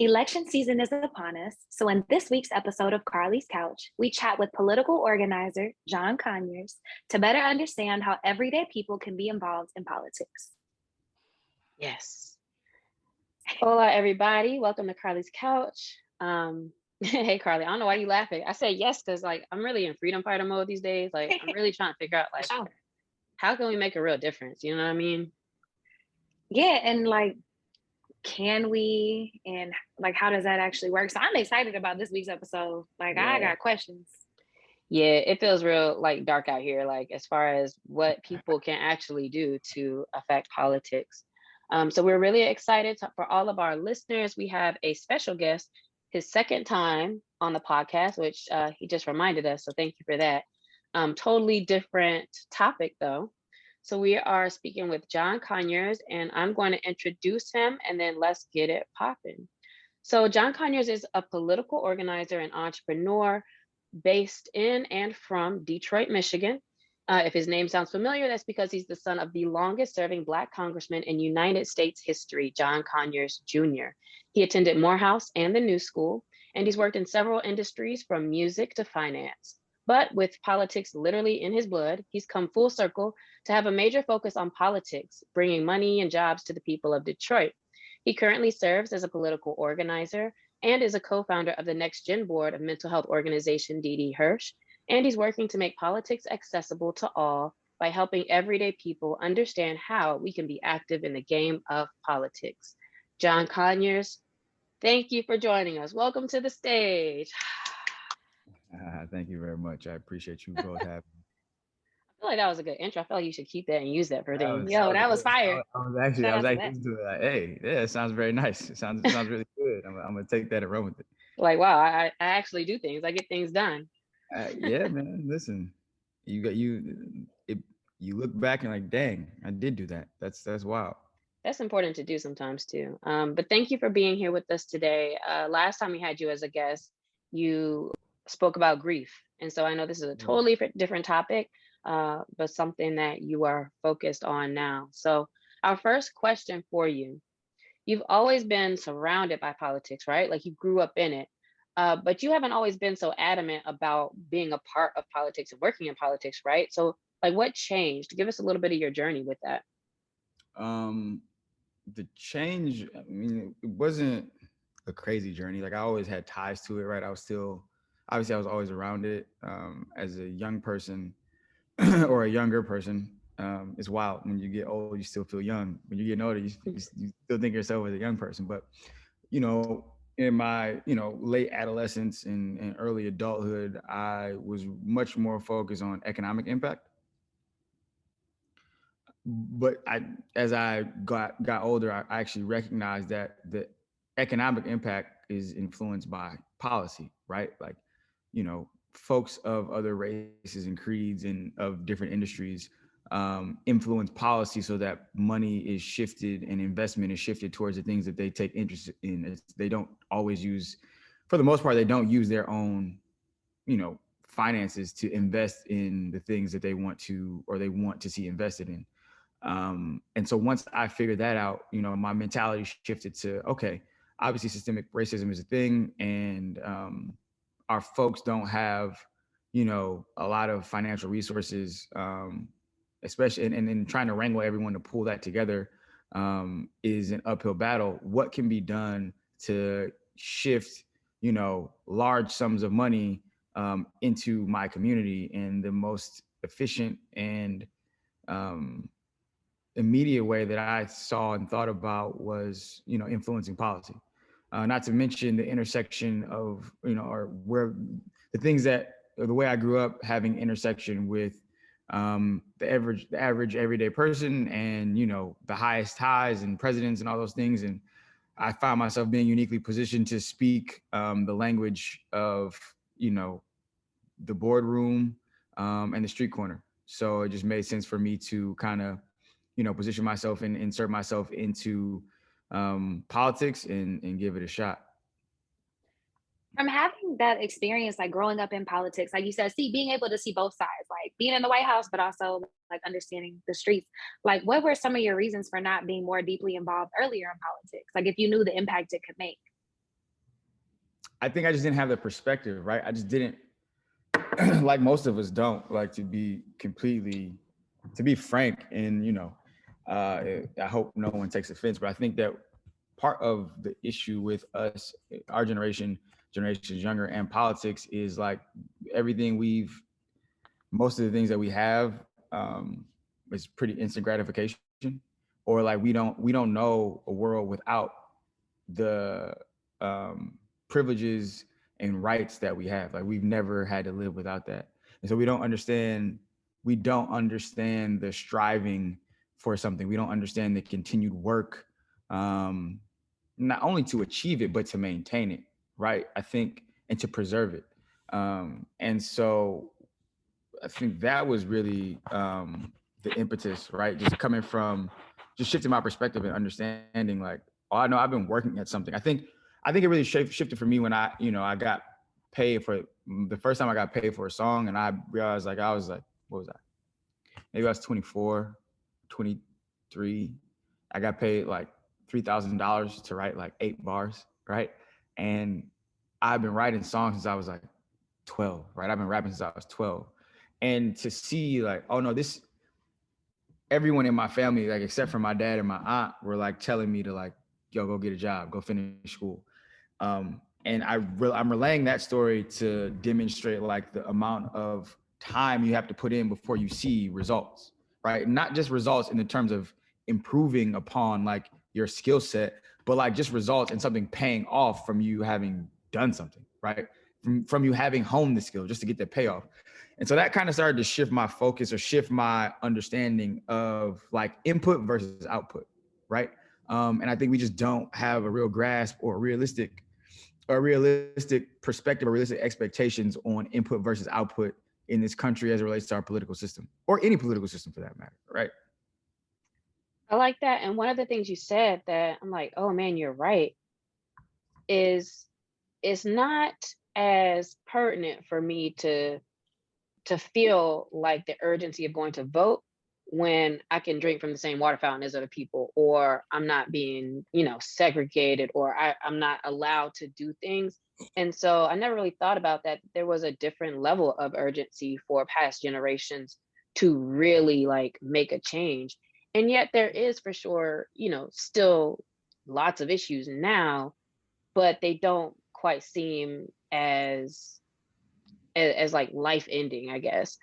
Election season is upon us, so in this week's episode of Carlie's Couch, we chat with political organizer John Conyers to better understand how everyday people can be involved in politics. Yes. Hola, everybody. Welcome to Carlie's Couch. Hey, Carlie, I don't know why you laughing. I said yes because, I'm really in freedom fighter mode these days. I'm really trying to figure out, how can we make a real difference? You know what I mean? Yeah, and can we, and how does that actually work? So I'm excited about this week's episode. I got questions. Yeah, it feels real dark out here, as far as what people can actually do to affect politics. So we're really excited for all of our listeners. We have a special guest, his second time on the podcast, which he just reminded us. So thank you for that. Totally different topic though. So we are speaking with John Conyers, and I'm going to introduce him and then let's get it popping. So John Conyers is a political organizer and entrepreneur based in and from Detroit, Michigan. If his name sounds familiar, that's because he's the son of the longest serving Black congressman in United States history, John Conyers Jr. He attended Morehouse and the New School, and he's worked in several industries from music to finance. But with politics literally in his blood, he's come full circle to have a major focus on politics, bringing money and jobs to the people of Detroit. He currently serves as a political organizer and is a co-founder of the Next Gen board of mental health organization D.D. Hirsch. And he's working to make politics accessible to all by helping everyday people understand how we can be active in the game of politics. John Conyers, thank you for joining us. Welcome to the stage. Thank you very much. I appreciate you both having me. I feel like that was a good intro. I feel like you should keep that and use that for things. That was fire. I was actually into it. Hey, yeah, it sounds very nice. It sounds really good. I'm gonna take that and run with it. Wow, I actually do things. I get things done. Yeah, man. Listen, you look back and dang, I did do that. That's wild. That's important to do sometimes too. But thank you for being here with us today. Last time we had you as a guest, you spoke about grief. And so I know this is a totally different topic, but something that you are focused on now. So our first question for you, you've always been surrounded by politics, right? You grew up in it, but you haven't always been so adamant about being a part of politics and working in politics, right? So what changed? Give us a little bit of your journey with that. The change, I mean, it wasn't a crazy journey. I always had ties to it, right? I was always around it. As a young person or a younger person, it's wild. When you get old, you still feel young. When you get older, you still think of yourself as a young person. But, in my, late adolescence and early adulthood, I was much more focused on economic impact. But as I got older, I actually recognized that the economic impact is influenced by policy, right? Folks of other races and creeds and of different industries influence policy so that money is shifted and investment is shifted towards the things that they take interest in. They don't always use, for the most part, they don't use their own, finances to invest in the things that they want to see invested in. And so once I figured that out, my mentality shifted to, okay, obviously systemic racism is a thing, and our folks don't have, a lot of financial resources, especially, and trying to wrangle everyone to pull that together is an uphill battle. What can be done to shift, large sums of money into my community? And the most efficient and immediate way that I saw and thought about was, influencing policy. Not to mention the intersection of, or where the things that, or the way I grew up having intersection with the average everyday person and, the highest highs and presidents and all those things. And I found myself being uniquely positioned to speak the language of, the boardroom and the street corner. So it just made sense for me to kind of, position myself and insert myself into politics and give it a shot. From having that experience, growing up in politics, like you said, being able to see both sides, being in the White House, but also understanding the streets, what were some of your reasons for not being more deeply involved earlier in politics? If you knew the impact it could make? I think I just didn't have the perspective, right? I just didn't, like most of us don't, like, to be frank. And, I hope no one takes offense, but I think that part of the issue with us, our generations younger, and politics is like most of the things that we have is pretty instant gratification, or like we don't know a world without the privileges and rights that we have. Like, we've never had to live without that, and so we don't understand the striving for something. We don't understand the continued work, not only to achieve it but to maintain it, right? I think, and to preserve it. And so I think that was really the impetus, right? Just coming from, just shifting my perspective and understanding, like, oh, I know I've been working at something. I think it really shifted for me when I got paid for the first time I got paid for a song, and I realized, like, I was like, what was I? Maybe I was 24, 23. I got paid like $3,000 to write like 8 bars, right? And I've been writing songs since I was like 12, right? I've been rapping since I was 12. And to see, like, oh no, everyone in my family, like except for my dad and my aunt, were like telling me to, like, yo, go get a job, go finish school. And I'm relaying that story to demonstrate, like, the amount of time you have to put in before you see results, right? Not just results in the terms of improving upon, like, your skill set, but like just results in something paying off from you having done something, right? From you having honed the skill just to get the payoff. And so that kind of started to shift my focus, or shift my understanding of, like, input versus output, right? And I think we just don't have a real grasp or realistic perspective or realistic expectations on input versus output in this country as it relates to our political system, or any political system for that matter, right? I like that. And one of the things you said that I'm like, oh man, you're right, is it's not as pertinent for me to feel like the urgency of going to vote when I can drink from the same water fountain as other people, or I'm not being, segregated, or I'm not allowed to do things. And so I never really thought about that. There was a different level of urgency for past generations to really, like, make a change. And yet there is, for sure, still lots of issues now, but they don't quite seem as like life ending, I guess.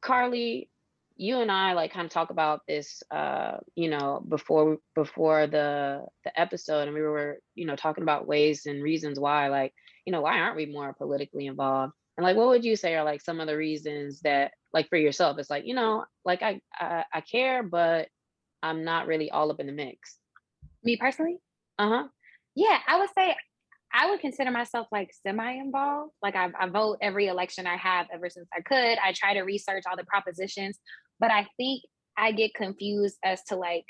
Carlie, you and I, like, kind of talk about this, before the episode, and we were, talking about ways and reasons why, like, why aren't we more politically involved? And, like, what would you say are, like, some of the reasons that, like, for yourself, it's like, like, I care, but I'm not really all up in the mix. Me personally? Uh-huh. Yeah, I would say I would consider myself like semi-involved. Like, I vote every election. I have ever since I could. I try to research all the propositions, but I think I get confused as to, like,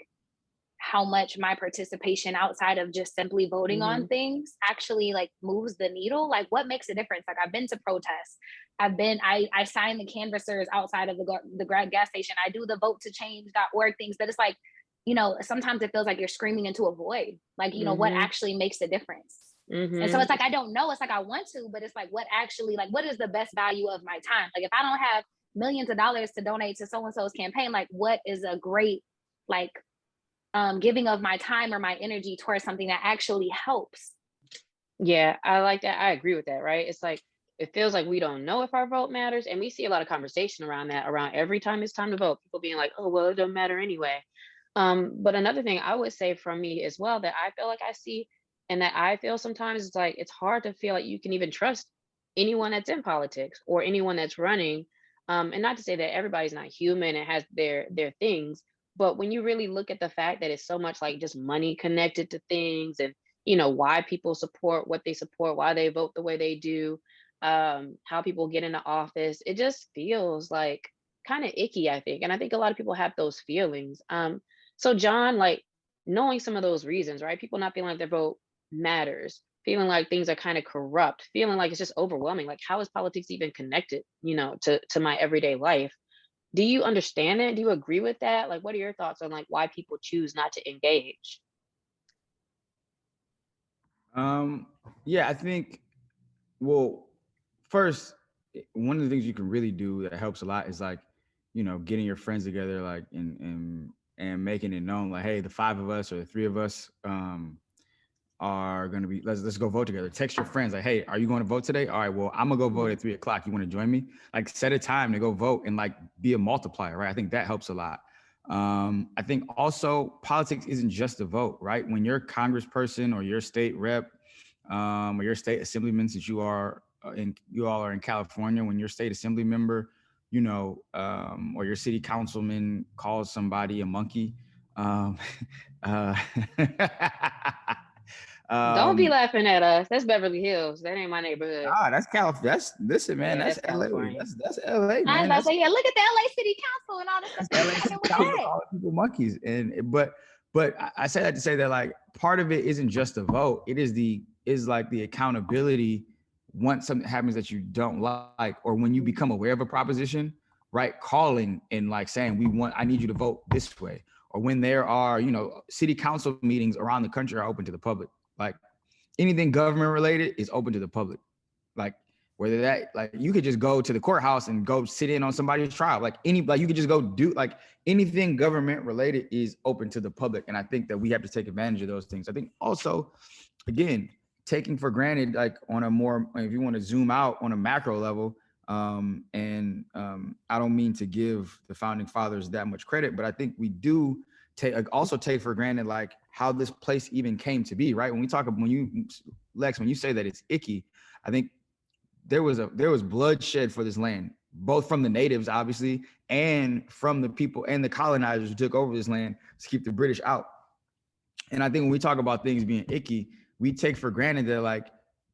how much my participation outside of just simply voting on things actually, like, moves the needle. Like, what makes a difference? Like, I've been to protests. I sign the canvassers outside of the gas station. I do the vote2change.org things, but it's like, sometimes it feels like you're screaming into a void. Like, what actually makes a difference? And so it's like, I don't know. It's like, I want to, but it's like, what actually, like, what is the best value of my time? Like, if I don't have millions of dollars to donate to so-and-so's campaign, like, what is a great, like, giving of my time or my energy towards something that actually helps? Yeah, I like that. I agree with that, right? It's like, it feels like we don't know if our vote matters. And we see a lot of conversation around that, around every time it's time to vote, people being like, oh, well, it don't matter anyway. But another thing I would say from me as well, that I feel like I see, and that I feel sometimes, it's like, it's hard to feel like you can even trust anyone that's in politics or anyone that's running. And not to say that everybody's not human and has their things, but when you really look at the fact that it's so much like just money connected to things, and why people support what they support, why they vote the way they do, how people get into office, it just feels like kind of icky, I think. And I think a lot of people have those feelings. So John, like, knowing some of those reasons, right? People not feeling like their vote matters, feeling like things are kind of corrupt, feeling like it's just overwhelming. Like, how is politics even connected, to my everyday life? Do you understand it? Do you agree with that? Like, what are your thoughts on, like, why people choose not to engage? Yeah, I think, well, first, one of the things you can really do that helps a lot is like, getting your friends together, like, and making it known, like, hey, the five of us or the three of us, are going to be, let's go vote together. Text your friends like, hey, are you going to vote today? All right, well, I'm gonna go vote at 3:00. You want to join me? Like, set a time to go vote and like be a multiplier, right? I think that helps a lot. I think also politics isn't just a vote, right? When you're a congressperson or your state rep, or your state assemblyman, since you all are in California, when your state assembly member, or your city councilman calls somebody a monkey, um, uh, Don't be laughing at us. That's Beverly Hills. That ain't my neighborhood. that's California. Listen, man. Yeah, That's that's LA. California. That's LA, I was man. about to That's say, yeah, look at the LA City Council and all the stuff LA that's City happening with Council, that. all the people monkeys. But I say that to say that, like, part of it isn't just a vote. It is like the accountability once something happens that you don't like, or when you become aware of a proposition, right? Calling and like saying, I need you to vote this way. Or when there are, city council meetings around the country are open to the public. Like, anything government related is open to the public. Like, whether that, like, you could just go to the courthouse and go sit in on somebody's trial. Like, you could just go do, like, anything government related is open to the public. And I think that we have to take advantage of those things. I think also, again, taking for granted, like, on a more, if you want to zoom out on a macro level, I don't mean to give the founding fathers that much credit, but I think we do also take for granted, like, how this place even came to be, right? When you say that it's icky, I think there was bloodshed for this land, both from the natives, obviously, and from the people and the colonizers who took over this land to keep the British out. And I think when we talk about things being icky, we take for granted that, like,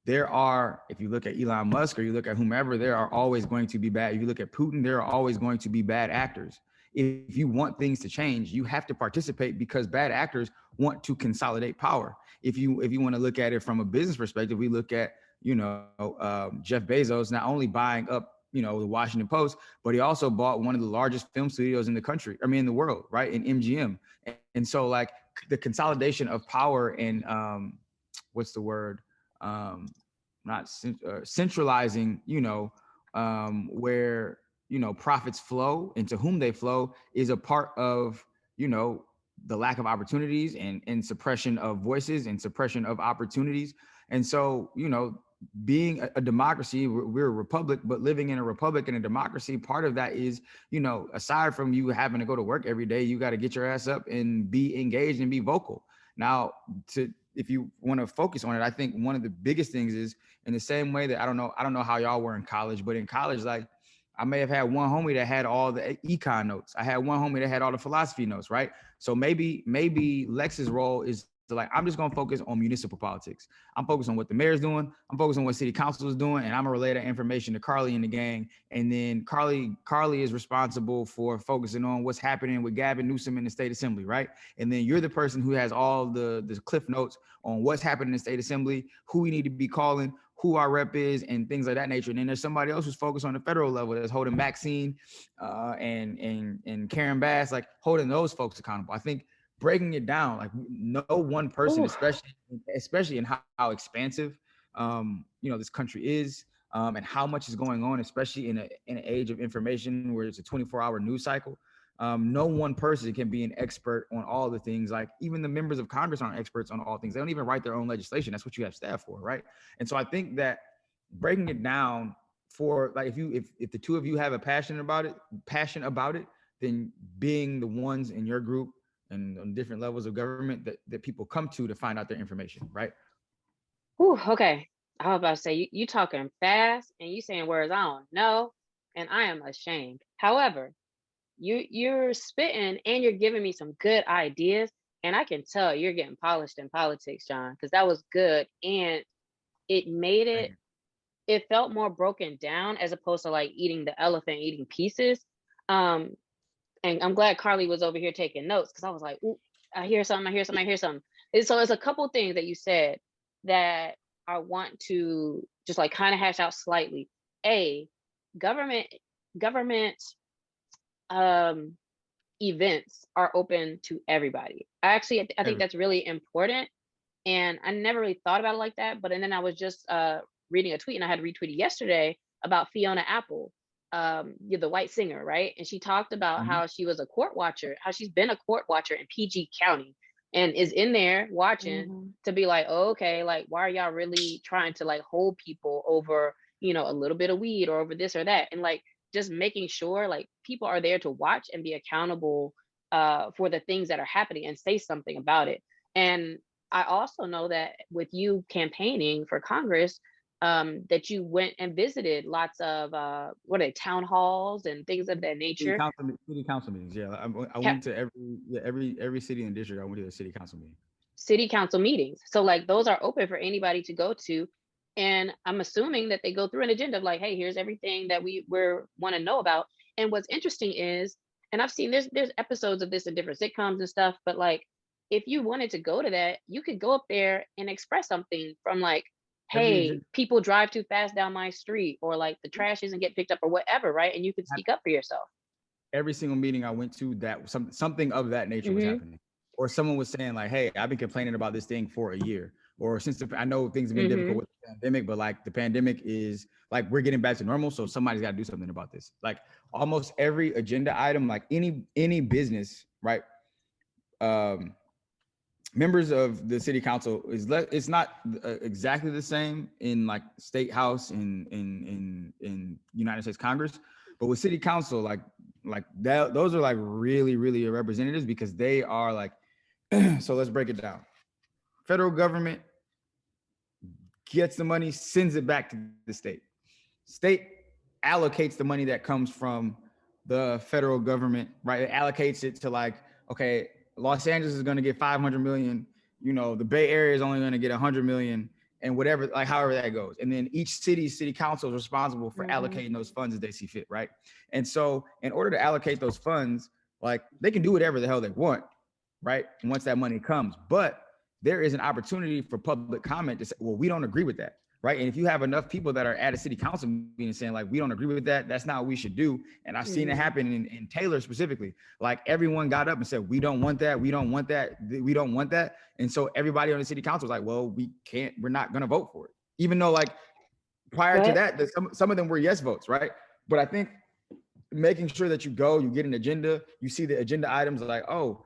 if you look at Elon Musk or you look at whomever, there are always going to be bad. If you look at Putin, there are always going to be bad actors. If you want things to change, you have to participate because bad actors want to consolidate power. If you want to look at it from a business perspective, we look at, Jeff Bezos not only buying up, the Washington Post, but he also bought one of the largest film studios in the world, right? In MGM. And so, like, the consolidation of power and what's the word? Not centralizing, where, profits flow and to whom they flow is a part of, the lack of opportunities and suppression of voices and suppression of opportunities. And so, being a democracy, we're a republic, but living in a republic and a democracy, part of that is, aside from you having to go to work every day, you got to get your ass up and be engaged and be vocal. Now, if you want to focus on it, I think one of the biggest things is, in the same way that I don't know how y'all were in college, but in college, like, I may have had one homie that had all the econ notes. I had one homie that had all the philosophy notes, right? So maybe Lex's role is to, like, I'm just gonna focus on municipal politics. I'm focused on what the mayor's doing. I'm focused on what city council is doing, and I'm gonna relay that information to Carlie and the gang. And then Carlie is responsible for focusing on what's happening with Gavin Newsom in the state assembly, right? And then you're the person who has all the cliff notes on what's happening in the state assembly, who we need to be calling, who our rep is, and things like that nature. And then there's somebody else who's focused on the federal level that's holding Maxine and Karen Bass, like, holding those folks accountable. I think breaking it down, like, no one person, especially in how expansive this country is, and how much is going on, especially in an age of information where it's a 24-hour news cycle. No one person can be an expert on all the things. Like, even the members of Congress aren't experts on all things. They don't even write their own legislation. That's what you have staff for, right? And so I think that breaking it down for, like, if the two of you have a passion about it, then being the ones in your group and on different levels of government that people come to find out their information, right? Whew, okay. I was about to say, you talking fast and you saying words I don't know, and I am ashamed. However, you're spitting and you're giving me some good ideas, and I can tell you're getting polished in politics, John, because that was good, and it felt more broken down as opposed to like eating the elephant, eating pieces. And I'm glad Carlie was over here taking notes, because I was like, ooh, I hear something. And so there's a couple things that you said that I want to just like kind of hash out slightly. Government events are open to everybody. I think that's really important. And I never really thought about it like that. But and then I was just reading a tweet, and I had retweeted yesterday about Fiona Apple, the white singer, right? And she talked about Mhm. how she was a court watcher, how she's been a court watcher in PG County, and is in there watching Mhm. to be like, oh, okay, like why are y'all really trying to like hold people over, a little bit of weed or over this or that, and like just making sure like people are there to watch and be accountable for the things that are happening and say something about it. And I also know that with you campaigning for Congress, that you went and visited lots of what are they, town halls and things of that nature. City council meetings. Yeah, I Ca- went to every city and district. I went to the city council meeting. City council meetings. So like those are open for anybody to go to. And I'm assuming that they go through an agenda of like, hey, here's everything that we're want to know about. And what's interesting is, and I've seen there's episodes of this in different sitcoms and stuff, but like if you wanted to go to that, you could go up there and express something from like, Every hey, agenda, people drive too fast down my street, or like the trash isn't get picked up or whatever, right? And you could speak up for yourself. every single meeting I went to, that something of that nature was Mm-hmm. happening, or someone was saying like, "Hey, I've been complaining about this thing for a year," or since I know things have been difficult Mm-hmm. with the pandemic, but like the pandemic is like we're getting back to normal, so somebody's got to do something about this. Like almost every agenda item, like any business, right? Um, Members of the city council it's not exactly the same in like state house in United States Congress, but with city council, like that, those are like really representatives because they are like so let's break it down. Federal government gets the money, sends it back to the state allocates the money that comes from the federal government, right? It allocates it to like, okay, Los Angeles is going to get 500 million, the Bay Area is only going to get 100 million, and whatever, like however that goes. And then each city council is responsible for Mhm. allocating those funds as they see fit, right? And so in order to allocate those funds, like they can do whatever the hell they want, right? Once that money comes, but there is an opportunity for public comment to say, well, we don't agree with that, right? And if you have enough people that are at a city council meeting saying like, we don't agree with that, that's not what we should do. And I've seen it Mm-hmm. happen in Taylor specifically. Like everyone got up and said, we don't want that, we don't want that, we don't want that. And so everybody on the city council was like, well, we're not gonna vote for it. Even though like prior to But that, some of them were yes votes, right? But I think making sure that you go, you get an agenda, you see the agenda items like, oh,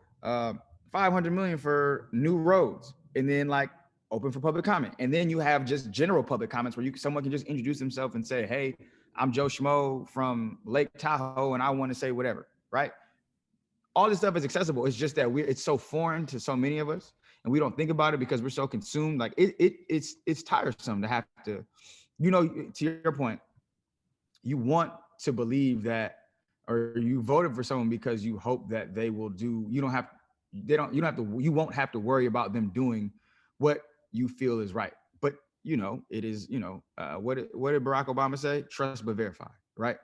500 million for new roads, and then like open for public comment, and then you have just general public comments where someone can just introduce themselves and say, hey, I'm Joe Schmo from Lake Tahoe, and I want to say whatever, right? All this stuff is accessible. It's just that it's so foreign to so many of us, and we don't think about it because we're so consumed. Like it's tiresome to have to, to your point, you want to believe that, or you voted for someone because you hope that they will do, you don't have to, you won't have to worry about them doing what you feel is right. But it is, what did Barack Obama say? Trust but verify, right?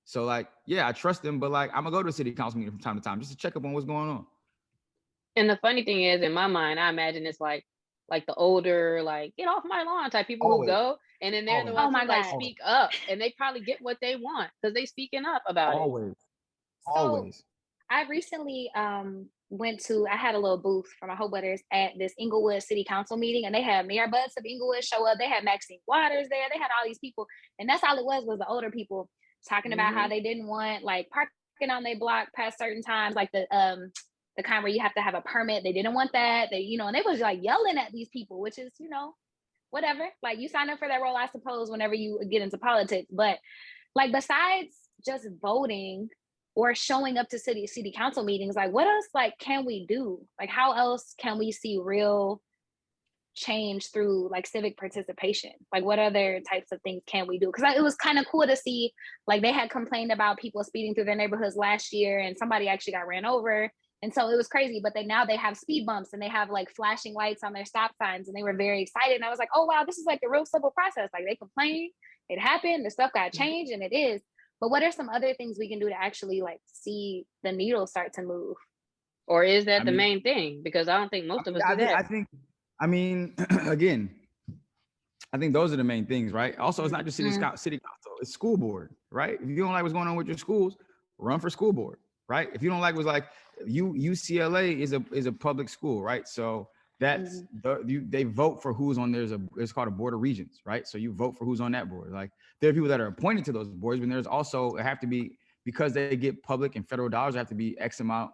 So like, yeah, I trust them, but like I'm gonna go to a city council meeting from time to time just to check up on what's going on. and the funny thing is, in my mind, I imagine it's like the older, like get off my lawn type people who Always, go, and then they're the always, Oh ones who my like God. always, speak up, and they probably get what they want because they speaking up about it. always, So always. I recently I had a little booth for my Hope Butters at this Inglewood City Council meeting, and they had Mayor Butts of Inglewood show up. They had Maxine Waters there. They had all these people, and that's all it was the older people talking about how Mm-hmm. they didn't want like parking on their block past certain times, like the kind where you have to have a permit. They didn't want that. And they was like yelling at these people, which is whatever. Like you sign up for that role, I suppose, whenever you get into politics, but like besides just voting or showing up to city council meetings, like what else like can we do? Like how else can we see real change through like civic participation? Like what other types of things can we do? Because it was kind of cool to see, like they had complained about people speeding through their neighborhoods last year and somebody actually got ran over, and so it was crazy. But now they have speed bumps and they have like flashing lights on their stop signs, and they were very excited, and I was like, oh wow, this is like a real simple process. Like they complained, it happened, the stuff got changed, and it is. But what are some other things we can do to actually like see the needle start to move? Or is I that the mean, main thing? Because I don't think most of us do that. I mean, again, I think those are the main things, right? Also, it's not just city Mm. city council; it's school board, right? If you don't like what's going on with your schools, run for school board, right? If you don't like what's like UCLA is a public school, right? So That's Mhm. they vote for who's on it's called a board of regents, right? So you vote for who's on that board. Like there are people that are appointed to those boards, but there's also it have to be because they get public and federal dollars, there have to be X amount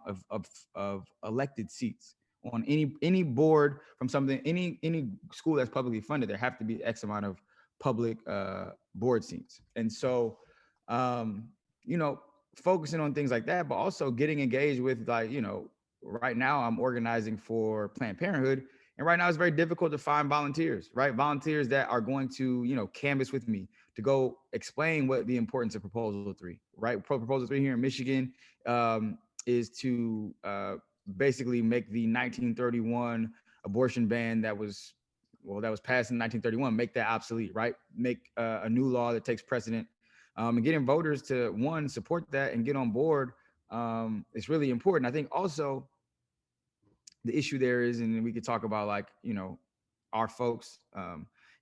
of elected seats on any board from something any school that's publicly funded. There have to be X amount of public board seats, and so you know focusing on things like that, but also getting engaged with like right now I'm organizing for Planned Parenthood. And right now it's very difficult to find volunteers, right? Volunteers that are going to, canvas with me to go explain what the importance of Proposal 3, right? Proposal 3 here in Michigan is to basically make the 1931 abortion ban that was passed in 1931, make that obsolete, right? Make a new law that takes precedent, and getting voters to one support that and get on board is really important. I think also the issue there is, and we could talk about like our folks,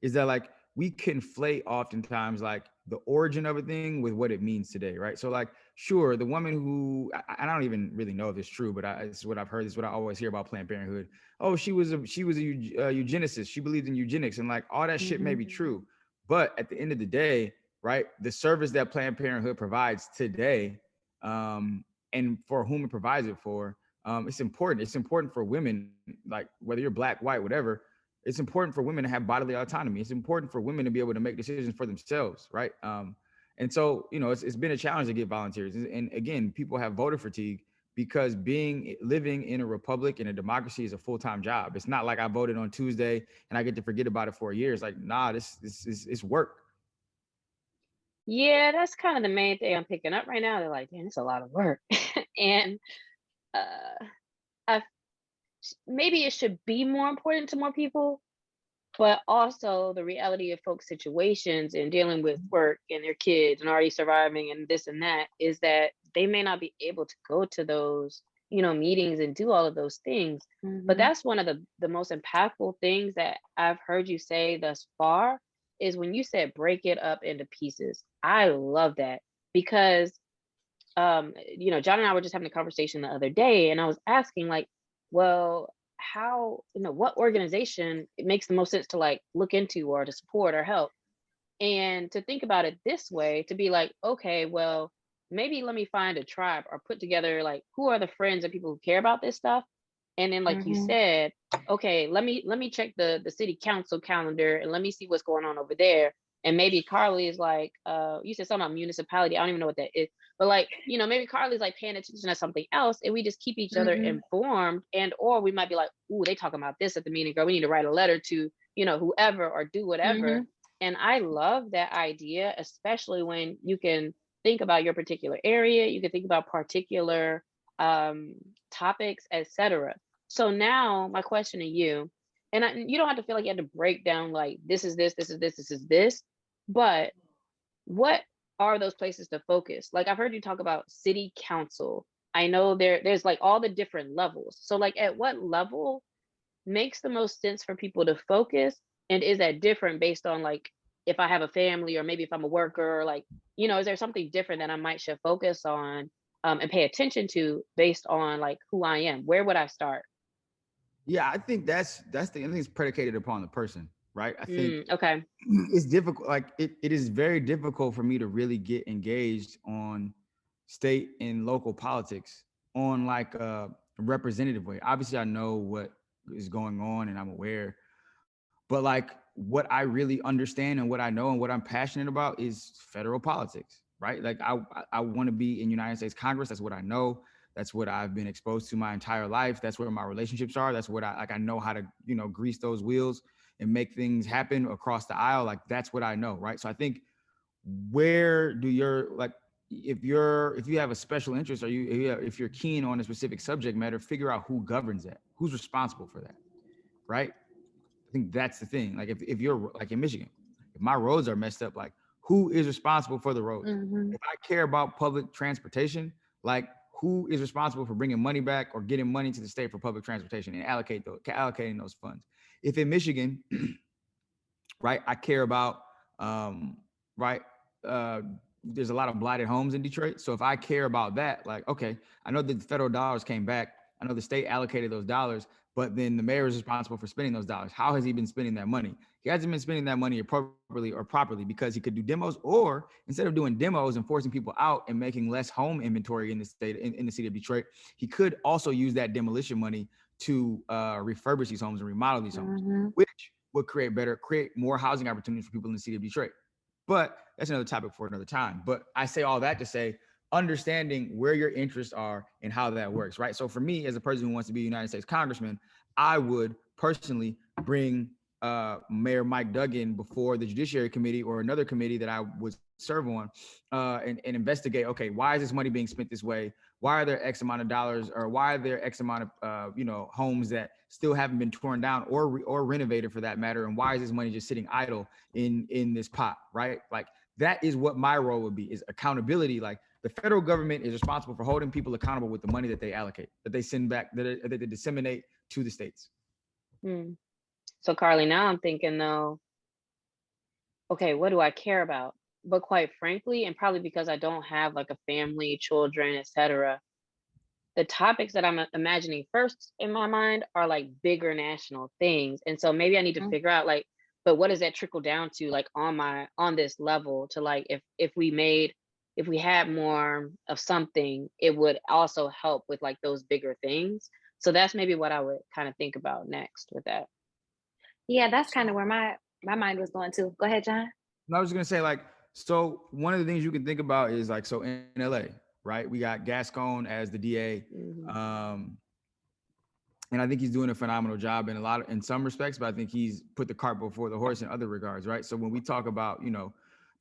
is that like we conflate oftentimes like the origin of a thing with what it means today, right? So like, sure, the woman who I don't even really know if it's true, but it's what I've heard. It's what I always hear about Planned Parenthood. Oh, she was a eugenicist. She believed in eugenics, and like all that shit may Mhm. be true, but at the end of the day, right, the service that Planned Parenthood provides today, and for whom it provides it for, it's important. It's important for women, like whether you're black, white, whatever. It's important for women to have bodily autonomy. It's important for women to be able to make decisions for themselves, right? And so, it's been a challenge to get volunteers. And again, people have voter fatigue because living in a republic and a democracy is a full-time job. It's not like I voted on Tuesday and I get to forget about it for a year. It's like, nah, this is it's work. Yeah, that's kind of the main thing I'm picking up right now. They're like, "Man, it's a lot of work." And uh, I maybe it should be more important to more people, but also the reality of folks' situations and dealing with work and their kids and already surviving and this and that is that they may not be able to go to those, meetings and do all of those things. But Mhm. that's one of the most impactful things that I've heard you say thus far is when you said break it up into pieces. I love that because John and I were just having a conversation the other day, and I was asking, like, well, how, what organization it makes the most sense to like look into or to support or help, and to think about it this way, to be like, okay, well, maybe let me find a tribe or put together like who are the friends and people who care about this stuff, and then like you Mhm. said, okay, let me check the city council calendar and let me see what's going on over there. And maybe Carly is like, you said something about municipality. I don't even know what that is, but like, maybe Carly's like paying attention to something else, and we just keep each other Mhm. informed. And or we might be like, ooh, they talking about this at the meeting, girl. We need to write a letter to, whoever or do whatever. Mhm. And I love that idea, especially when you can think about your particular area, you can think about particular um, topics, etc. So now my question to you, and you don't have to feel like you have to break down like this is this, this is this, this is this, but what are those places to focus? Like I've heard you talk about city council. I know there's like all the different levels. So like at what level makes the most sense for people to focus, and is that different based on like if I have a family or maybe if I'm a worker, or like is there something different that I might should focus on, and pay attention to based on like who I am? Where would I start? Yeah, I think I think it's predicated upon the person, right? I think Okay. it's difficult. Like it is very difficult for me to really get engaged on state and local politics on like a representative way. Obviously, I know what is going on and I'm aware, but like what I really understand and what I know and what I'm passionate about is federal politics, right? Like I want to be in United States Congress. That's what I know. That's what I've been exposed to my entire life. That's where my relationships are. That's what I like. I know how to, grease those wheels and make things happen across the aisle. Like that's what I know, right? So I think where do your like if you have a special interest or if you're keen on a specific subject matter, figure out who governs that, who's responsible for that, right? I think that's the thing. Like if you're like in Michigan, if my roads are messed up, like who is responsible for the roads? Mhm. If I care about public transportation, like who is responsible for bringing money back or getting money to the state for public transportation and allocating those funds? If in Michigan, right, I care about right, uh, there's a lot of blighted homes in Detroit. So if I care about that, like okay, I know that the federal dollars came back. I know the state allocated those dollars, but then the mayor is responsible for spending those dollars. How has he been spending that money? He hasn't been spending that money appropriately or properly because he could do demos, or instead of doing demos and forcing people out and making less home inventory in the state, in the city of Detroit, he could also use that demolition money to refurbish these homes and remodel these homes, which would create more housing opportunities for people in the city of Detroit. But that's another topic for another time. But I say all that to say, understanding where your interests are and how that works, right? So for me, as a person who wants to be a United States congressman, I would personally bring Mayor Mike Duggan before the Judiciary Committee or another committee that I would serve on, and investigate, okay, why is this money being spent this way? Why are there X amount of dollars, or why are there X amount of homes that still haven't been torn down or renovated for that matter? And why is this money just sitting idle in this pot, right? Like, that is what my role would be, is accountability. Like, the federal government is responsible for holding people accountable with the money that they allocate, that they send back, that they disseminate to the states. So Carlie, now I'm thinking though, okay, what do I care about? But quite frankly, and probably because I don't have like a family, children, etc., the topics that I'm imagining first in my mind are like bigger national things. And so maybe I need to figure out like, but what does that trickle down to, like on this level, to like, if we had more of something, it would also help with like those bigger things. So that's maybe what I would kind of think about next with that. Yeah, that's kind of where my mind was going to. Go ahead, John. And I was just gonna say, like, so one of the things you can think about is like, so in LA, right? We got Gascon as the DA. And I think he's doing a phenomenal job in some respects, but I think he's put the cart before the horse in other regards, right? So when we talk about,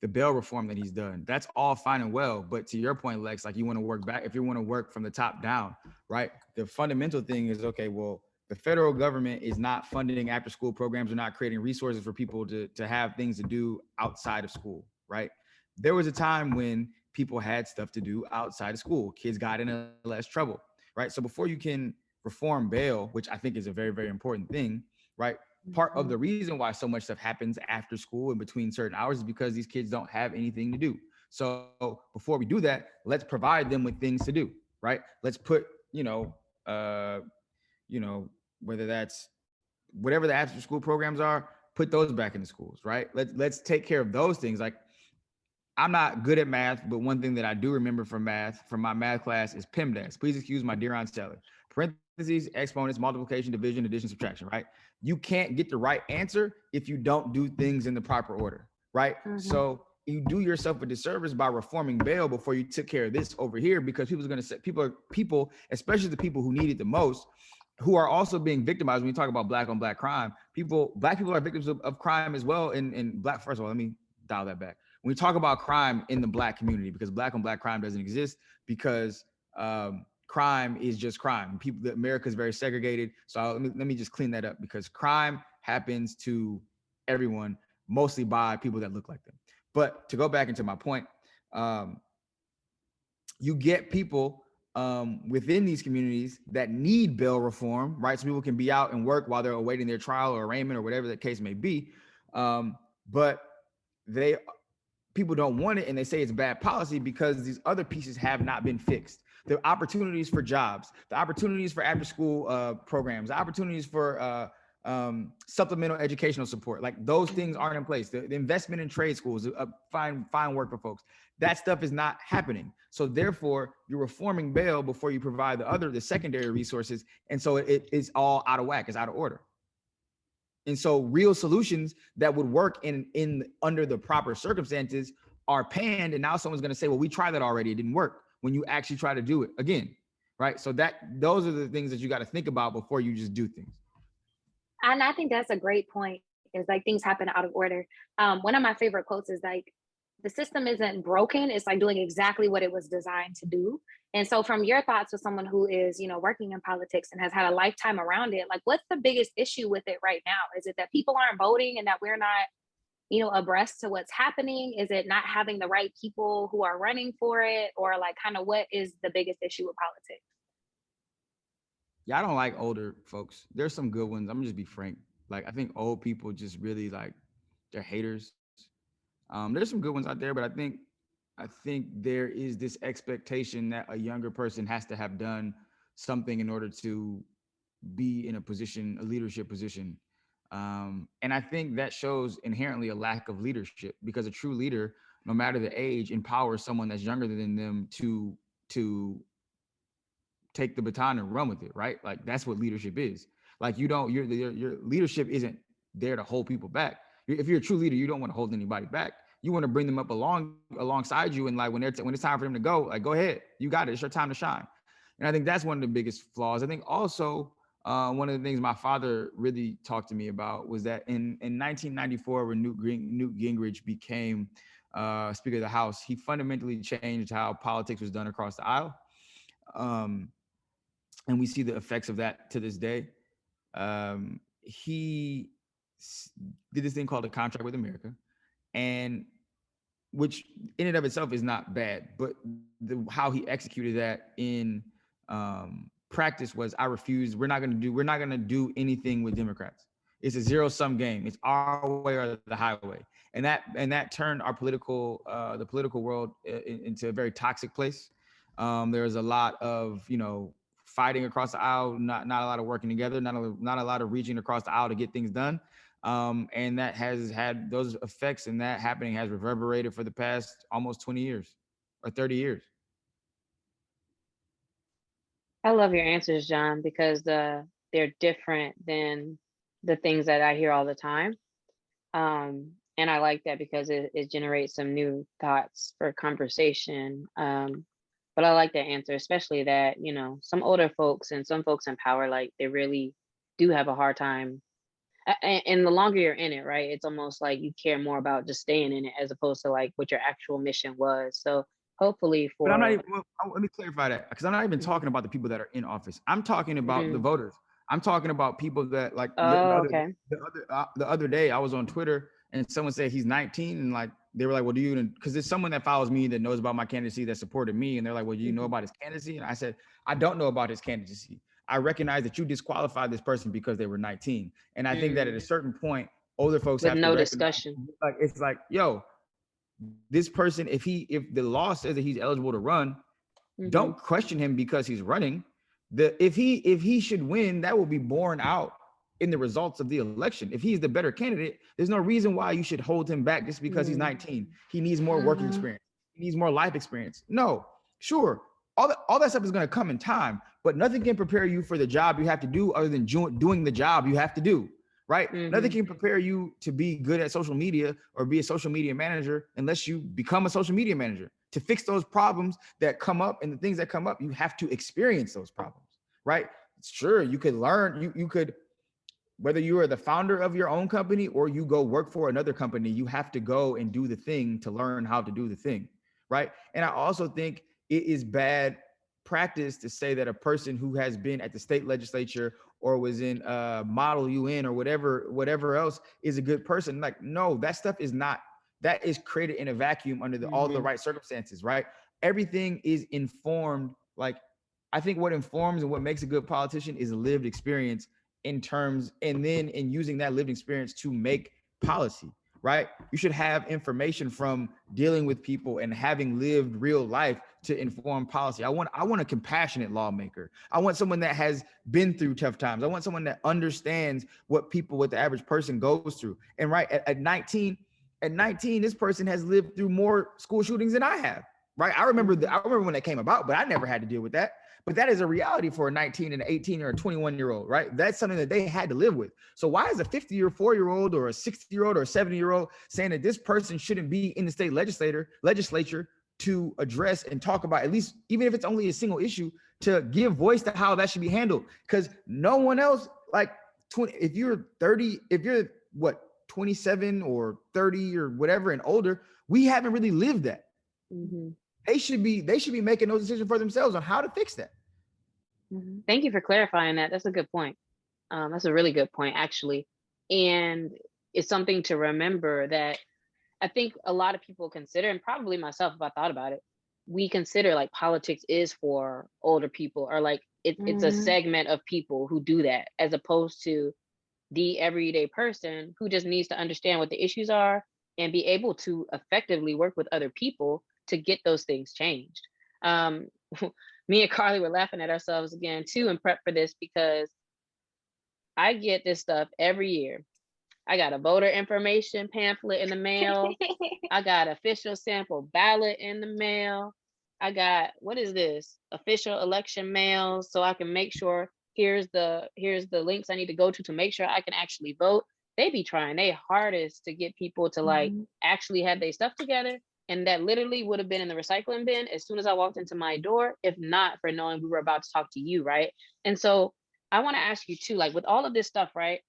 the bail reform that he's done, that's all fine and well. But to your point, Lex, like, you want to work back, if you want to work from the top down, right? The fundamental thing is, okay, well, the federal government is not funding after school programs, or not creating resources for people to have things to do outside of school, right? There was a time when people had stuff to do outside of school. Kids got in less trouble, right? So before you can reform bail, which I think is a very, very important thing, right? Part of the reason why so much stuff happens after school and between certain hours is because these kids don't have anything to do. So before we do that, let's provide them with things to do, right? Let's put, whether that's whatever the after school programs are, put those back in the schools, right? Let's take care of those things. Like, I'm not good at math, but one thing that I do remember from my math class is PEMDAS. Please excuse my dear Aunt Sally. Parentheses, exponents, multiplication, division, addition, subtraction, right? You can't get the right answer if you don't do things in the proper order, right? So you do yourself a disservice by reforming bail before you took care of this over here, because people's going to say, people, especially the people who need it the most, who are also being victimized. When you talk about black on black crime, black people are victims of crime as well. In black, first of all, let me dial that back. When we talk about crime in the black community, because black on black crime doesn't exist, because crime is just crime. America is very segregated. So let me just clean that up, because crime happens to everyone, mostly by people that look like them. But to go back into my point, you get people within these communities that need bail reform, right? So people can be out and work while they're awaiting their trial or arraignment or whatever the case may be. But people don't want it, and they say it's bad policy because these other pieces have not been fixed. The opportunities for jobs, the opportunities for after school programs, the opportunities for supplemental educational support, like those things aren't in place. The investment in trade schools, find work for folks, that stuff is not happening. So therefore, you're reforming bail before you provide the secondary resources, and so it is all out of whack, it's out of order. And so real solutions that would work in under the proper circumstances are panned, and now someone's going to say, well, we tried that already, it didn't work, when you actually try to do it again, right? So those are the things that you got to think about before you just do things. And I think that's a great point, is like things happen out of order. One of my favorite quotes is like, the system isn't broken, it's like doing exactly what it was designed to do. And so from your thoughts, with someone who is, working in politics and has had a lifetime around it, like, what's the biggest issue with it right now? Is it that people aren't voting and that we're not, abreast to what's happening? Is it not having the right people who are running for it? Or like, kind of, what is the biggest issue with politics? Yeah, I don't like older folks. There's some good ones. I'm gonna just be frank. Like, I think old people just really, like, they're haters. There's some good ones out there, but I think there is this expectation that a younger person has to have done something in order to be in a leadership position. And I think that shows inherently a lack of leadership, because a true leader, no matter the age, empowers someone that's younger than them to take the baton and run with it, right? Like that's what leadership is. Like you don't, your leadership isn't there to hold people back. If you're a true leader, you don't want to hold anybody back. You want to bring them up alongside you, and like when it's time for them to go, like go ahead, you got it. It's your time to shine. And I think that's one of the biggest flaws. I think also one of the things my father really talked to me about was that in 1994, when Newt Gingrich became Speaker of the House, he fundamentally changed how politics was done across the aisle. Um, and we see the effects of that to this day. He did this thing called a contract with America, and which in and of itself is not bad, but how he executed that in practice was, I refuse. We're not going to do anything with Democrats. It's a zero-sum game. It's our way or the highway, and that turned our the political world into a very toxic place. There's a lot of fighting across the aisle, not a lot of working together, not a lot of reaching across the aisle to get things done. And that has had those effects, and that happening has reverberated for the past almost 20 years or 30 years. I love your answers, John, because they're different than the things that I hear all the time. And I like that because it generates some new thoughts for conversation. But I like that answer, especially that, some older folks and some folks in power, like they really do have a hard time. And the longer you're in it, right, it's almost like you care more about just staying in it as opposed to like what your actual mission was. So hopefully But I'm not even, let me clarify that, because I'm not even talking about the people that are in office. I'm talking about the voters. I'm talking about people that like the other day I was on Twitter and someone said he's 19, and like they were like, well, do you, because there's someone that follows me that knows about my candidacy that supported me, and they're like, well, do you know about his candidacy? And I said, I don't know about his candidacy. I recognize that you disqualified this person because they were 19. And I think that at a certain point, older folks have to recognize, discussion. Like it's like, yo, this person, if the law says that he's eligible to run, don't question him because he's running. If he should win, that will be borne out in the results of the election. If he's the better candidate, there's no reason why you should hold him back just because he's 19. He needs more working experience. He needs more life experience. No, sure. All that stuff is going to come in time, but nothing can prepare you for the job you have to do other than doing the job you have to do, right? Nothing can prepare you to be good at social media or be a social media manager unless you become a social media manager. To fix those problems that come up and the things that come up, you have to experience those problems, right? Sure, you could learn, you could, whether you are the founder of your own company or you go work for another company, you have to go and do the thing to learn how to do the thing, right? And I also think it is bad practice to say that a person who has been at the state legislature or was in Model UN or whatever else is a good person. Like, no, that stuff is not. That is created in a vacuum under all the right circumstances, right? Everything is informed. Like, I think what informs and what makes a good politician is a lived experience in terms, and then in using that lived experience to make policy, right? You should have information from dealing with people and having lived real life to inform policy. I want a compassionate lawmaker. I want someone that has been through tough times. I want someone that understands what the average person goes through. And right at 19, this person has lived through more school shootings than I have, right? I remember when they came about, but I never had to deal with that. But that is a reality for a 19 and an 18 or a 21-year-old, right? That's something that they had to live with. So why is a 50-year-old or a 60-year-old or a 70-year-old saying that this person shouldn't be in the state legislature to address and talk about, at least, even if it's only a single issue, to give voice to how that should be handled? Because no one else, like, if you're 30, if you're 27 or 30 or whatever and older, we haven't really lived that. They should be making those decisions for themselves on how to fix that. Thank you for clarifying that. That's a good point. That's a really good point, actually. And it's something to remember that I think a lot of people consider, and probably myself if I thought about it, we consider like politics is for older people, or like it's a segment of people who do that, as opposed to the everyday person who just needs to understand what the issues are and be able to effectively work with other people to get those things changed. Me and Carlie were laughing at ourselves again too in prep for this, because I get this stuff every year. I got a voter information pamphlet in the mail. I got official sample ballot in the mail. I got, what is this? Official election mail, so I can make sure here's the links I need to go to make sure I can actually vote. They be trying their hardest to get people to like actually have their stuff together. And that literally would have been in the recycling bin as soon as I walked into my door, if not for knowing we were about to talk to you, right? And so I want to ask you too, like with all of this stuff, right?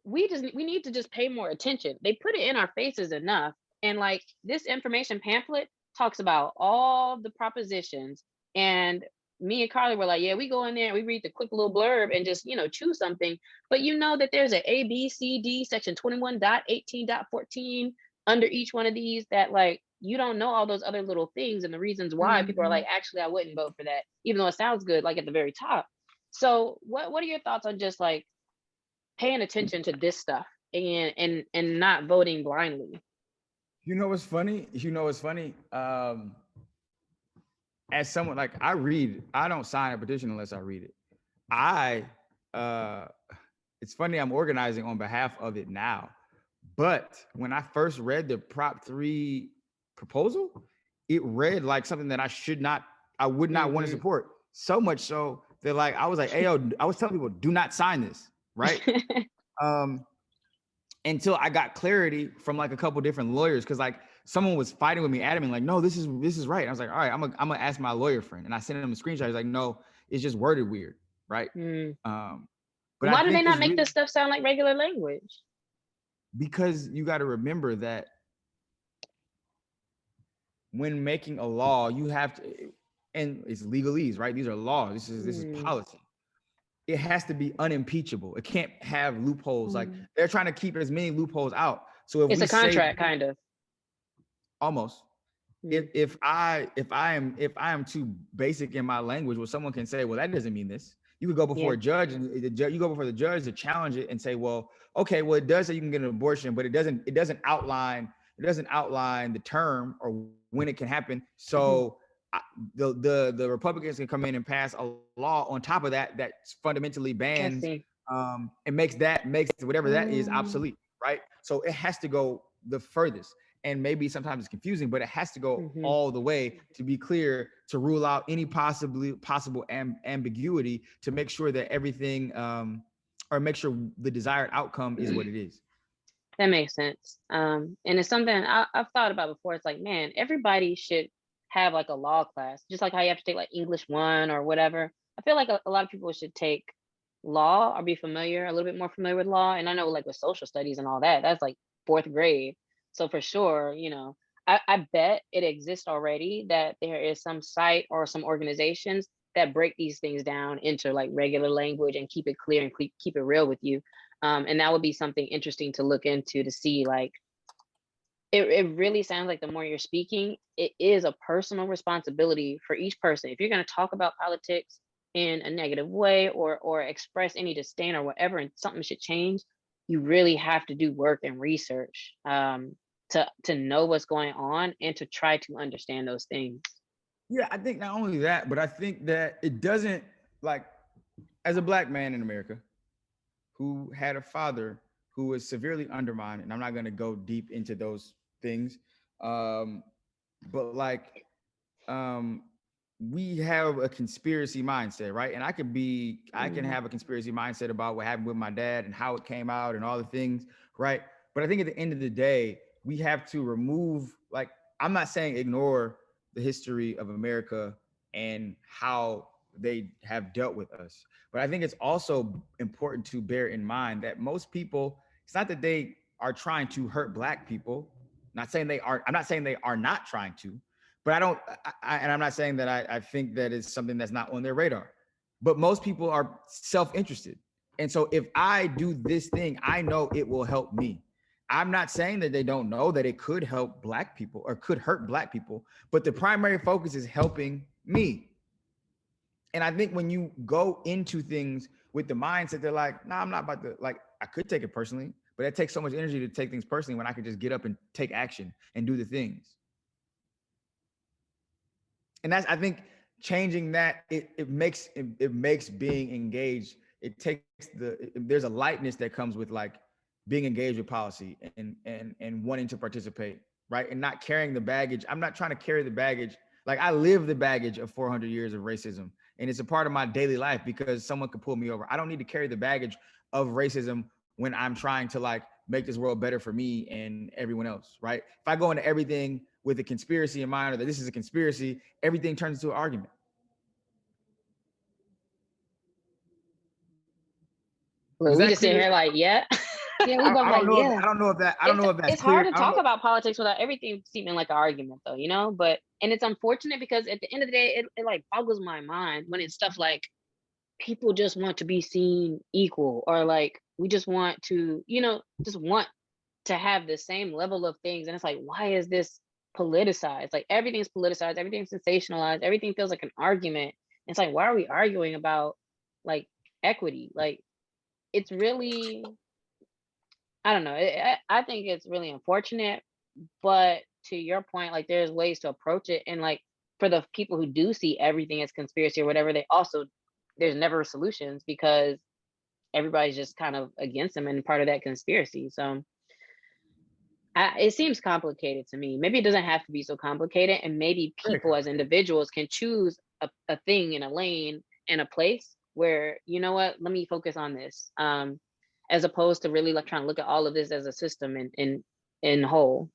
We need to just pay more attention. They put it in our faces enough. And like this information pamphlet talks about all the propositions. And me and Carlie were like, yeah, we go in there and we read the quick little blurb and just, choose something. But you know that there's a B, C, D, section 21.18.14 under each one of these that like you don't know all those other little things and the reasons why people are like, actually, I wouldn't vote for that, even though it sounds good, like at the very top. So what are your thoughts on just like paying attention to this stuff and not voting blindly? You know what's funny? As someone like I don't sign a petition unless I read it. It's funny, I'm organizing on behalf of it now. But when I first read the Prop 3 proposal, it read like something that I would not want to support. So much so that like I was like, hey, yo, I was telling people, do not sign this, right? Until I got clarity from like a couple different lawyers, because like someone was fighting with me, adamant, like, no, this is right. And I was like, all right, I'm gonna ask my lawyer friend, and I sent him a screenshot. He's like, no, it's just worded weird, right? But why do they not make this stuff sound like regular language? Because you got to remember that when making a law, you have to, and it's legalese, right? These are laws. This is policy. It has to be unimpeachable. It can't have loopholes. Like they're trying to keep as many loopholes out. So if it's a contract, kind of. Almost. If I am too basic in my language, well, someone can say, well, that doesn't mean this. You could go before a judge, and you go before the judge to challenge it and say, well, okay, well, it does say you can get an abortion, but it doesn't outline the term or when it can happen. So the Republicans can come in and pass a law on top of that fundamentally bans and makes whatever that is obsolete, right? So it has to go the furthest. And maybe sometimes it's confusing, but it has to go all the way to be clear, to rule out any possible ambiguity, to make sure that everything or make sure the desired outcome is what it is. That makes sense. And it's something I've thought about before. It's like, man, everybody should have like a law class, just like how you have to take like English 1 or whatever. I feel like a lot of people should take law or be a little bit more familiar with law. And I know like with social studies and all that, that's like 4th grade. So for sure, I bet it exists already that there is some site or some organizations that break these things down into like regular language and keep it clear and keep it real with you. And that would be something interesting to look into, to see like, it really sounds like the more you're speaking, it is a personal responsibility for each person. If you're going to talk about politics in a negative way or express any disdain or whatever, and something should change, you really have to do work and research to know what's going on and to try to understand those things. Yeah, I think not only that, but I think that it doesn't, like, as a Black man in America who had a father who was severely undermined, and I'm not going to go deep into those things, but like, we have a conspiracy mindset, right? And I can have a conspiracy mindset about what happened with my dad and how it came out and all the things, right? But I think at the end of the day, we have to remove, like, I'm not saying ignore the history of America and how they have dealt with us, but I think it's also important to bear in mind that most people, it's not that they are trying to hurt Black people. I'm not saying they are not trying to, but and I'm not saying that I think that it's something that's not on their radar, but most people are self-interested. And so if I do this thing, I know it will help me. I'm not saying that they don't know that it could help Black people or could hurt Black people, but the primary focus is helping me. And I think when you go into things with the mindset, they're like, nah, I'm not about to, like, I could take it personally, but it takes so much energy to take things personally when I could just get up and take action and do the things. And that's, I think, changing that, it makes being engaged, there's a lightness that comes with like being engaged with policy and wanting to participate, right? And not carrying the baggage. I'm not trying to carry the baggage. Like I live the baggage of 400 years of racism, and it's a part of my daily life because someone could pull me over. I don't need to carry the baggage of racism when I'm trying to like make this world better for me and everyone else, right? If I go into everything with a conspiracy in mind or that this is a conspiracy, everything turns into an argument. Well, we just sitting here like, yeah. Yeah, we both like, yeah. I don't know if that's It's clear. hard to talk about politics without everything seeming like an argument, though, you know. But and it's unfortunate because at the end of the day, it like boggles my mind when it's stuff like people just want to be seen equal, or like we just want to, you know, just want to have the same level of things. And it's like, why is this politicized? Like everything's politicized, everything's sensationalized, everything feels like an argument. It's like, why are we arguing about like equity? Like it's really, I don't know. I think it's really unfortunate, but to your point, like there's ways to approach it. And like for the people who do see everything as conspiracy or whatever, they also, there's never solutions because everybody's just kind of against them and part of that conspiracy. So it seems complicated to me. Maybe it doesn't have to be so complicated. And maybe people as individuals can choose a thing in a lane and a place where, you know what, let me focus on this. As opposed to really like trying to look at all of this as a system in whole.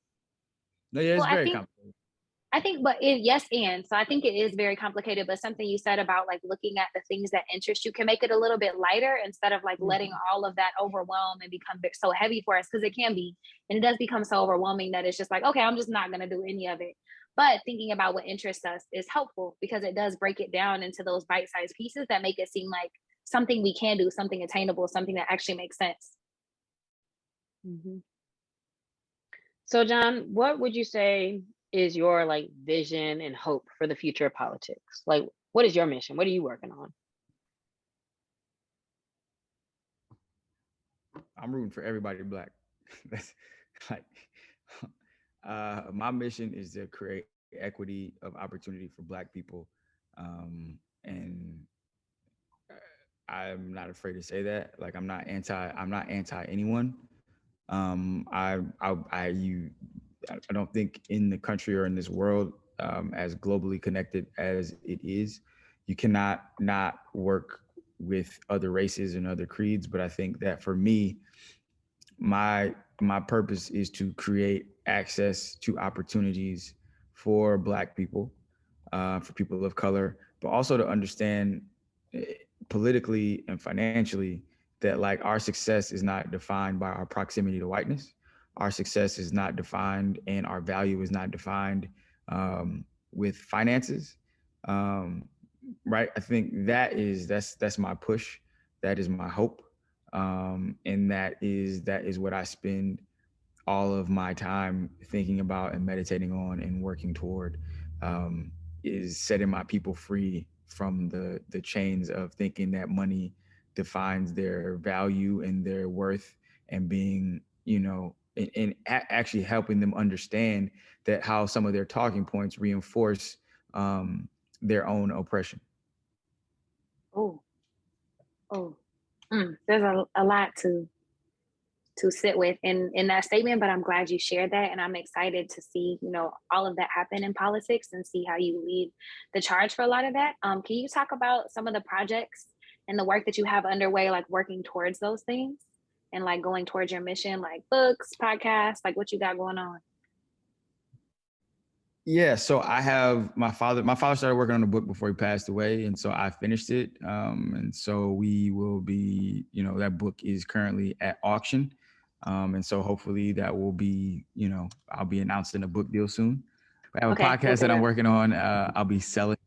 No, yeah, it's very complicated. Yes, and so I think it is very complicated, but something you said about like looking at the things that interest you can make it a little bit lighter instead of like letting all of that overwhelm and become so heavy for us, because it can be, and it does become so overwhelming that it's just like, okay, I'm just not going to do any of it. But thinking about what interests us is helpful because it does break it down into those bite-sized pieces that make it seem like something we can do, something attainable, something that actually makes sense. Mm-hmm. So John, what would you say is your like vision and hope for the future of politics? Like, what is your mission? What are you working on? I'm rooting for everybody Black. That's like my mission is to create equity of opportunity for Black people, and I'm not afraid to say that. Like I'm not anti anyone. I don't think in the country or in this world, as globally connected as it is, you cannot not work with other races and other creeds. But I think that for me, my purpose is to create access to opportunities for Black people, for people of color, but also to understand politically and financially that like our success is not defined by our proximity to whiteness. Our success is not defined and our value is not defined with finances. Right. I think that's my push. That is my hope. And that is what I spend all of my time thinking about and meditating on and working toward, is setting my people free from the chains of thinking that money defines their value and their worth, and being, you know, and actually helping them understand that how some of their talking points reinforce their own oppression. There's a lot to sit with in that statement, but I'm glad you shared that, and I'm excited to see, you know, all of that happen in politics and see how you lead the charge for a lot of that. Can you talk about some of the projects and the work that you have underway, like working towards those things and like going towards your mission, like books, podcasts, like what you got going on? Yeah, so I have my father started working on the book before he passed away, and so I finished it. And so we will be, you know, that book is currently at auction. And so hopefully that will be, you know, I'll be announcing a book deal soon. I have a podcast that I'm working on. I'll be selling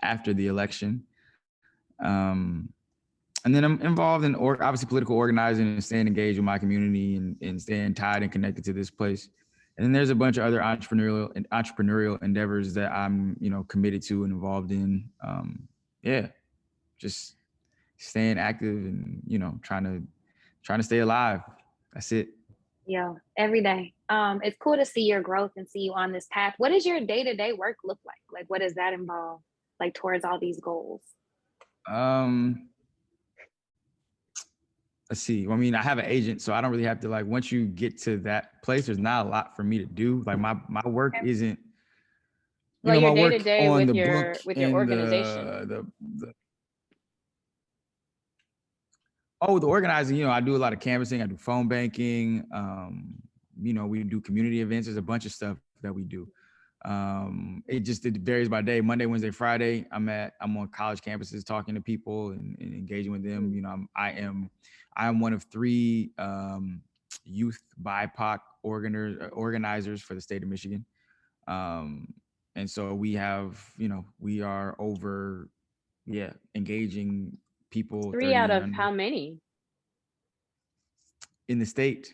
after the election. And then I'm involved in obviously political organizing and staying engaged with my community and staying tied and connected to this place. And then there's a bunch of other entrepreneurial endeavors that I'm, you know, committed to and involved in. Just staying active and, you know, trying to stay alive. That's it. Yeah, every day. It's cool to see your growth and see you on this path. What does your day-to-day work look like? Like, what does that involve, like towards all these goals? Let's see. I mean, I have an agent, so I don't really have to like. Once you get to that place, there's not a lot for me to do. Like my work isn't, Like my your day to work day on with the book your and organization. the organizing. I do a lot of canvassing. I do phone banking. We do community events. There's a bunch of stuff that we do. It varies by day. Monday, Wednesday, Friday, I'm on college campuses talking to people and engaging with them. I am one of 3 youth BIPOC organizers for the state of Michigan. And so we are over, engaging people 3 30 out and of under how many? in the state.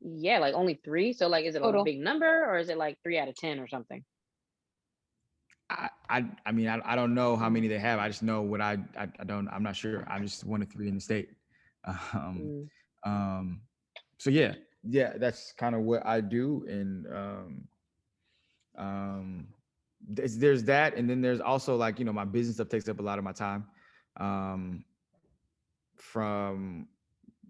Yeah, like only 3. So like, is it like a Total. big number, or is it like 3 out of 10 or something? I mean, I don't know how many they have. I just know what I'm not sure. I'm just one of 3 in the state. So yeah, that's kind of what I do. And there's that. And then there's also like, my business stuff takes up a lot of my time. From,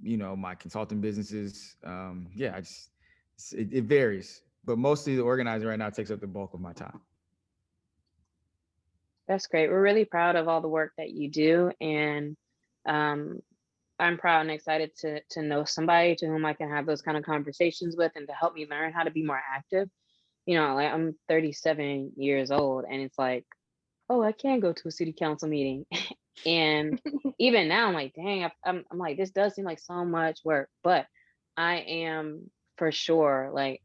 my consulting businesses. It varies, but mostly the organizing right now takes up the bulk of my time. That's great. We're really proud of all the work that you do, and I'm proud and excited to know somebody to whom I can have those kind of conversations with, and to help me learn how to be more active. Like I'm 37 years old, and it's like, oh, I can go to a city council meeting. And even now I'm like, dang, I'm like, this does seem like so much work, but I am for sure like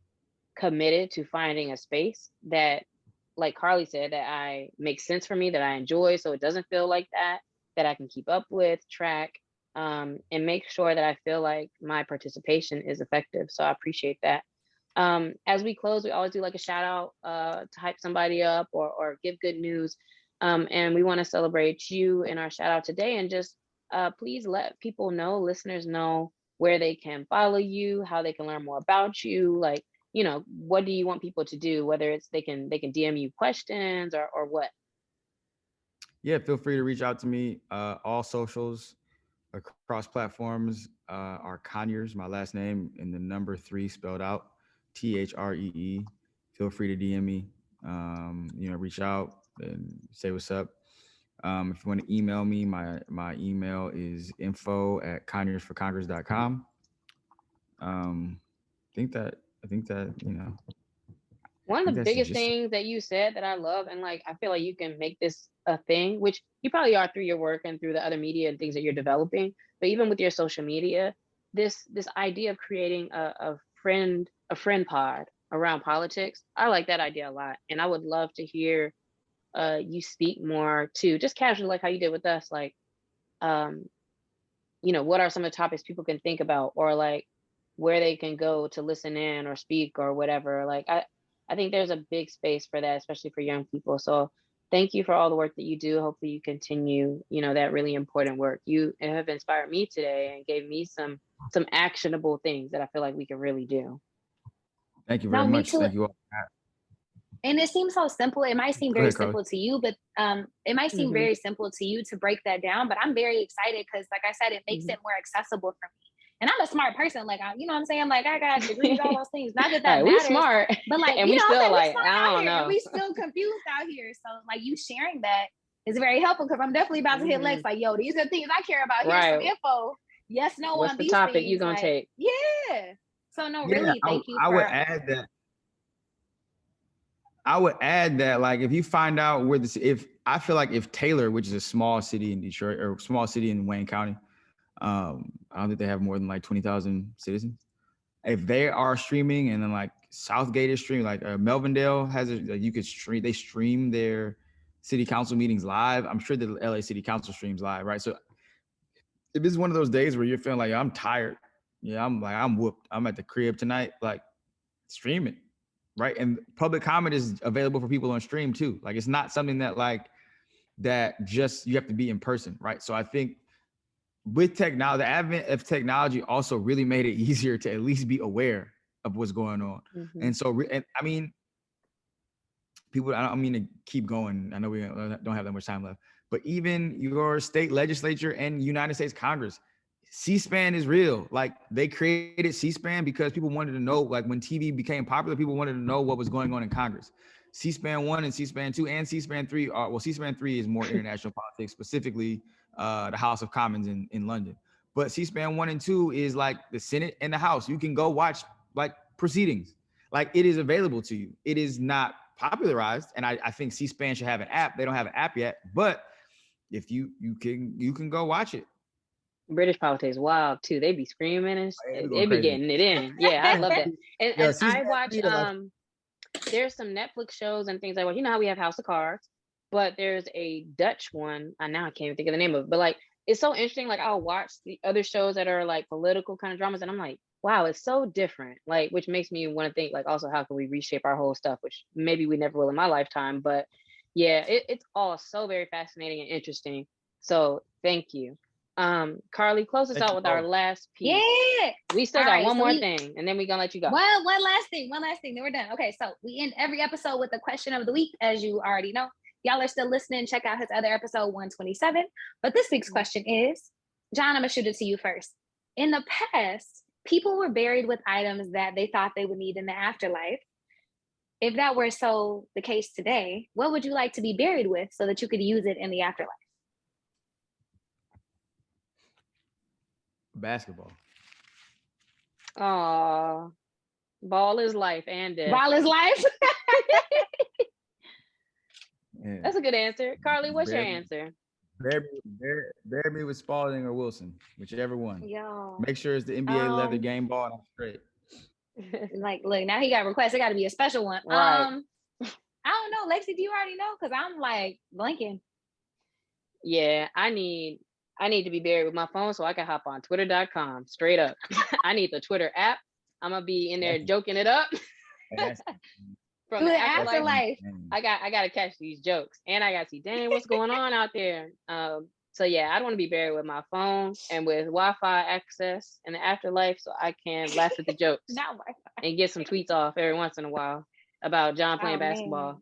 committed to finding a space that, like Carlie said, that I makes sense for me, that I enjoy, so it doesn't feel like that I can keep up with, track, and make sure that I feel like my participation is effective. So I appreciate that. As we close, we always do like a shout out to hype somebody up, or give good news. And we want to celebrate you in our shout out today, and just please let people know, listeners know, where they can follow you, how they can learn more about you. Like, what do you want people to do? Whether it's they can DM you questions, or what? Yeah, feel free to reach out to me. All socials across platforms are Conyers, my last name, and the number 3 spelled out, THREE. Feel free to DM me. Reach out and say what's up. If you want to email me, my email is info@conyersforcongress.com. I think that One of the that's biggest just things that you said that I love, and like I feel like you can make this a thing, which you probably are through your work and through the other media and things that you're developing, but even with your social media, this idea of creating a friend pod around politics, I like that idea a lot. And I would love to hear you speak more to, just casually, like how you did with us, like um what are some of the topics people can think about, or like where they can go to listen in or speak or whatever. Like I think there's a big space for that, especially for young people. So thank you for all the work that you do. Hopefully you continue, that really important work. You have inspired me today and gave me some actionable things that I feel like we can really do. Thank you very No, me much. too. Thank you all. And it seems so simple. It might seem Go very ahead, Carlie. simple to you, but it might seem very simple to you to break that down. But I'm very excited because, like I said, it makes it more accessible for me. And I'm a smart person. Like, you know what I'm saying? Like, I got degrees, all those things. Not that Right, matters. we smart, but like, and we what I'm still saying? like, We smart I out don't here. know. And we still confused out here. So like, you sharing that is very helpful, because I'm definitely about to hit Lex like, yo, these are things I care about. Here's some info. Yes, no What's on the these topic things. you gonna like, take? Yeah. So no, really, thank you I for. would add that. I would add that, like, if you find out where if I feel like if Taylor, which is a small city in Detroit, or small city in Wayne County, I don't think they have more than like 20,000 citizens. If they are streaming, and then like Southgate is streaming, like Melvindale has you could stream. They stream their city council meetings live. I'm sure the LA City Council streams live, right? So if it's one of those days where you're feeling like, I'm tired, I'm whooped, I'm at the crib tonight, like, stream it. Right. And public comment is available for people on stream too. Like, it's not something that just you have to be in person. Right. So I think with technology, the advent of technology also really made it easier to at least be aware of what's going on. And so, and I mean, people, I don't mean to keep going. I know we don't have that much time left, but even your state legislature and United States Congress, C-SPAN is real. Like they created C-SPAN because people wanted to know, like when TV became popular, people wanted to know what was going on in Congress. C-SPAN 1 and C-SPAN 2 and C-SPAN 3 are, well, C-SPAN 3 is more international politics, specifically the House of Commons in London. But C-SPAN 1 and 2 is like the Senate and the House. You can go watch like proceedings. Like it is available to you. It is not popularized. And I think C-SPAN should have an app. They don't have an app yet, but if you can go watch it. British politics, wild too. They be screaming and they be crazy. getting it in. Yeah, I love that. And I watch like, there's some Netflix shows and things like, well, you know how we have House of Cards, but there's a Dutch one. Now I can't even think of the name of it, but like it's so interesting. Like I'll watch the other shows that are like political kind of dramas, and I'm like, wow, it's so different. Like, which makes me want to think like also how can we reshape our whole stuff, which maybe we never will in my lifetime. But yeah, it's all so very fascinating and interesting. So thank you. Carlie, close us out with our last piece. Yeah. We still got one more thing, and then we're gonna let you go. One last thing, then we're done. Okay, so we end every episode with the question of the week, as you already know. Y'all are still listening, check out his other episode 127. But this week's question is, John, I'm gonna shoot it to you first. In the past, people were buried with items that they thought they would need in the afterlife. If that were so the case today, what would you like to be buried with so that you could use it in the afterlife? Basketball. Aw, ball is life and death. Ball is life. Yeah. That's a good answer. Carlie, what's your answer? Bury me with Spalding or Wilson, whichever one. Yo. Make sure it's the NBA leather game ball and I'm straight. Like, look, now he got requests. It got to be a special one. Right. I don't know, Lexi. Do you already know? Because I'm like blinking. Yeah, I need to be buried with my phone so I can hop on Twitter.com straight up. I need the Twitter app. I'm gonna be in there joking it up. From the afterlife. I gotta catch these jokes, and I gotta see, dang, what's going on out there. So yeah, I want to be buried with my phone and with Wi-Fi access in the afterlife, so I can laugh at the jokes and get some tweets off every once in a while about John playing basketball.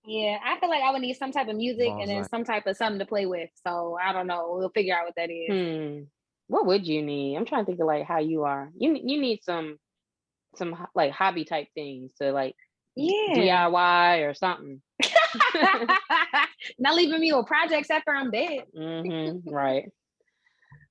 Yeah, I feel like I would need some type of music and then some type of something to play with. So I don't know. We'll figure out what that is. What would you need? I'm trying to think of like how you are. You need some like hobby type things to like DIY or something. Not leaving me with projects after I'm dead. Right.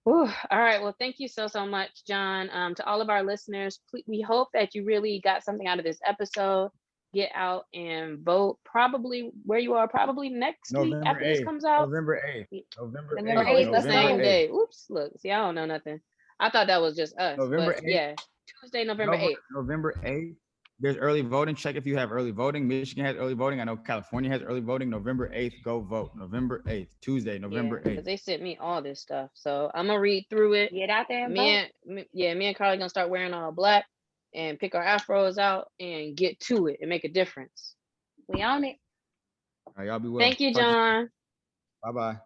Ooh, all right. Well, thank you so much, John. To all of our listeners, we hope that you really got something out of this episode. Get out and vote probably where you are, probably next week after this comes out. November 8th. November 8th, the same day. Oops, look, see, I don't know nothing. I thought that was just us. November 8th. Yeah, Tuesday, November 8th. November 8th. There's early voting. Check if you have early voting. Michigan has early voting. I know California has early voting. November 8th, go vote. November 8th, Tuesday, November 8th. Because they sent me all this stuff. So I'm going to read through it. Get out there and vote. Me and Carlie going to start wearing all black and pick our afros out and get to it and make a difference. We own it. All right, y'all be well. Thank you, John. Bye-bye.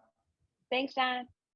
Thanks, John.